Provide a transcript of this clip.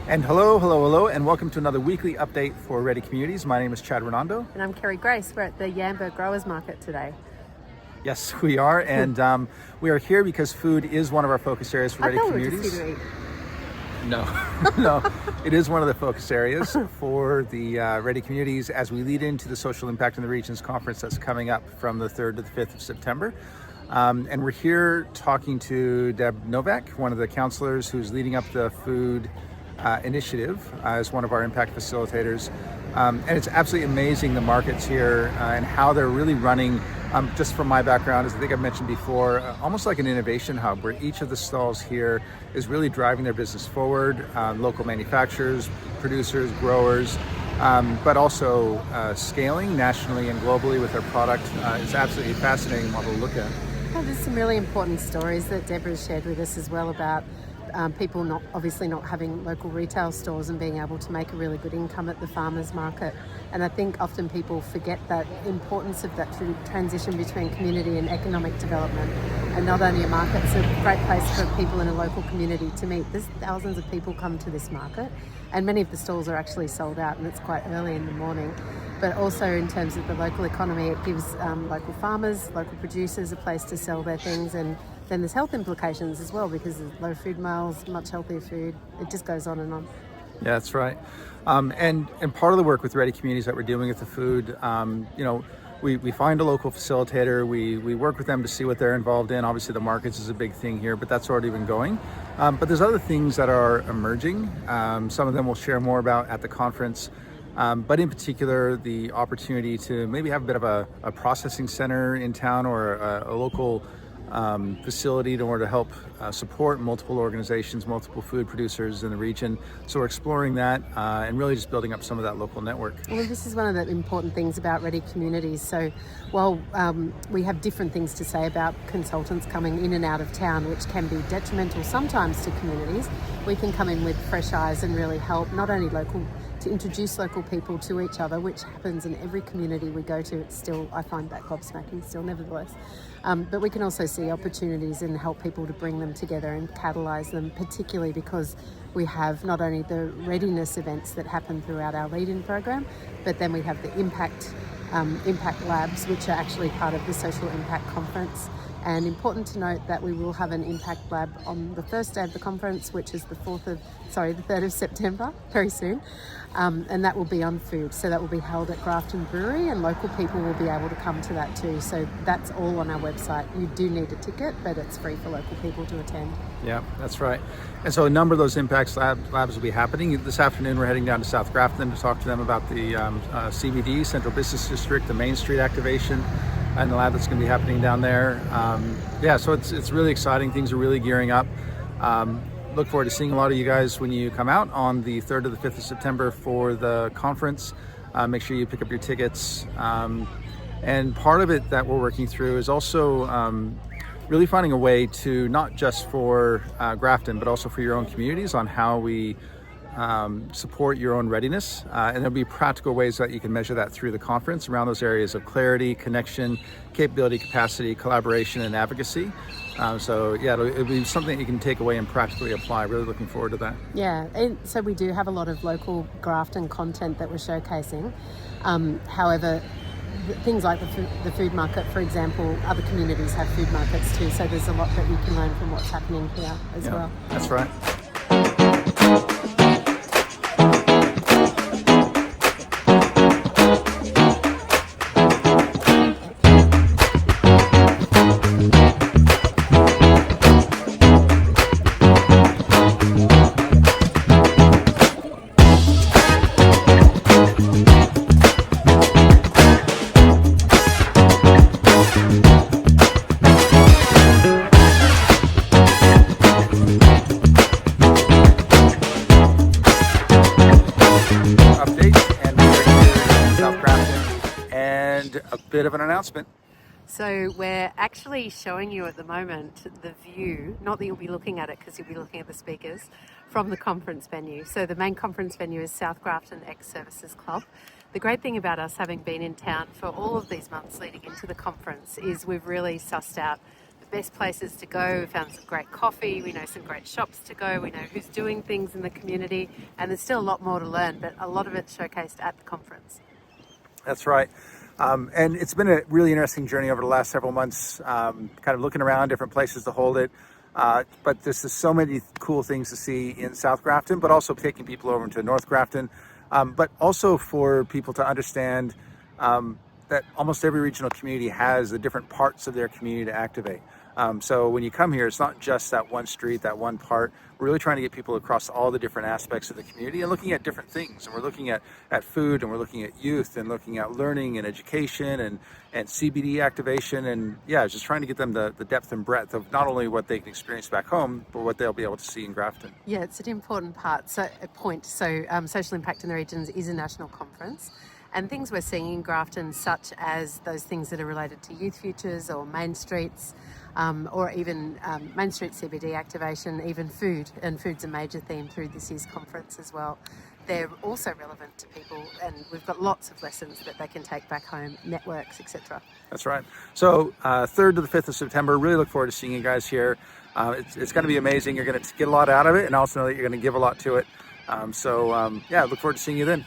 And hello, and welcome to another weekly update for Ready Communities. My name is Chad Renando. And I'm Kerry Grace. We're at the Yamba Growers Market today. Yes, we are, and we are here because food is one of our focus areas for Ready Communities. We were just here to eat. No, it is one of the focus areas for the Ready Communities as we lead into the Social Impact in the Regions Conference that's coming up from the 3rd to the 5th of September. And we're here talking to Deb Novak, one of the counselors who's leading up the food initiative as one of our impact facilitators. And it's absolutely amazing, the markets here and how they're really running, just from my background, as I think I've mentioned before, almost like an innovation hub where each of the stalls here is really driving their business forward, local manufacturers, producers, growers, but also scaling nationally and globally with their product. It's absolutely a fascinating model to look at. Well, there's some really important stories that Deborah's shared with us as well about people not having local retail stores and being able to make a really good income at the farmers market. And I think often people forget that importance of that transition between community and economic development. And not only a market, it's a great place for people in a local community to meet. There's thousands of people come to this market, and many of the stalls are actually sold out, and it's quite early in the morning. But also in terms of the local economy, it gives local farmers, local producers a place to sell their things, and then there's health implications as well because there's low food miles, much healthier food. It just goes on and on. Yeah, that's right. And part of the work with Ready Communities that we're doing with the food, we find a local facilitator, we work with them to see what they're involved in. Obviously the markets is a big thing here, but that's already been going. But there's other things that are emerging. Some of them we'll share more about at the conference. But in particular, the opportunity to maybe have a bit of a processing center in town or a local facility in order to help support multiple organizations, multiple food producers in the region. So we're exploring that and really just building up some of that local network. Well, this is one of the important things about Ready Communities. So while we have different things to say about consultants coming in and out of town, which can be detrimental sometimes to communities, we can come in with fresh eyes and really help not only to introduce local people to each other, which happens in every community we go to. It's still, I find that gobsmacking still, nevertheless. But we can also see opportunities and help people to bring them together and catalyse them, particularly because we have not only the readiness events that happen throughout our lead-in program, but then we have the impact labs, which are actually part of the Social Impact Conference. And important to note that we will have an impact lab on the first day of the conference, which is the 3rd of September, very soon. And that will be on food. So that will be held at Grafton Brewery, and local people will be able to come to that too. So that's all on our website. You do need a ticket, but it's free for local people to attend. Yeah, that's right. And so a number of those impacts labs will be happening. This afternoon we're heading down to South Grafton to talk to them about the CBD, Central Business District, the Main Street activation, and the lab that's going to be happening down there. So it's really exciting. Things are really gearing up. Look forward to seeing a lot of you guys when you come out on the 3rd to the 5th of September for the conference. Make sure you pick up your tickets. And part of it that we're working through is also really finding a way to, not just for Grafton, but also for your own communities, on how we support your own readiness. And there'll be practical ways that you can measure that through the conference around those areas of clarity, connection, capability, capacity, collaboration, and advocacy. It'll be something that you can take away and practically apply. Really looking forward to that. Yeah, and so we do have a lot of local Grafton content that we're showcasing. However, things like the food market, for example, other communities have food markets too. So there's a lot that you can learn from what's happening here as well. That's right. A bit of an announcement. So we're actually showing you at the moment the view, not that you'll be looking at it because you'll be looking at the speakers, from the conference venue. So the main conference venue is South Grafton Ex-Services Club. The great thing about us having been in town for all of these months leading into the conference is we've really sussed out best places to go. We found some great coffee, we know some great shops to go, we know who's doing things in the community, and there's still a lot more to learn, but a lot of it's showcased at the conference. That's right. And it's been a really interesting journey over the last several months, kind of looking around different places to hold it. But there's just so many cool things to see in South Grafton, but also taking people over to North Grafton, but also for people to understand that almost every regional community has the different parts of their community to activate. So when you come here, it's not just that one street, that one part. We're really trying to get people across all the different aspects of the community and looking at different things. And we're looking at food, and we're looking at youth, and looking at learning and education and CBD activation. And yeah, just trying to get them the depth and breadth of not only what they can experience back home, but what they'll be able to see in Grafton. Yeah, it's an important point. So social impact in the regions is a national conference. And things we're seeing in Grafton, such as those things that are related to youth futures or main streets, or even Main Street CBD activation, even food, and food's a major theme through this year's conference as well. They're also relevant to people, and we've got lots of lessons that they can take back home, networks, etc. That's right. So 3rd to the 5th of September, really look forward to seeing you guys here. It's going to be amazing. You're going to get a lot out of it, and also know that you're going to give a lot to it. Yeah, look forward to seeing you then.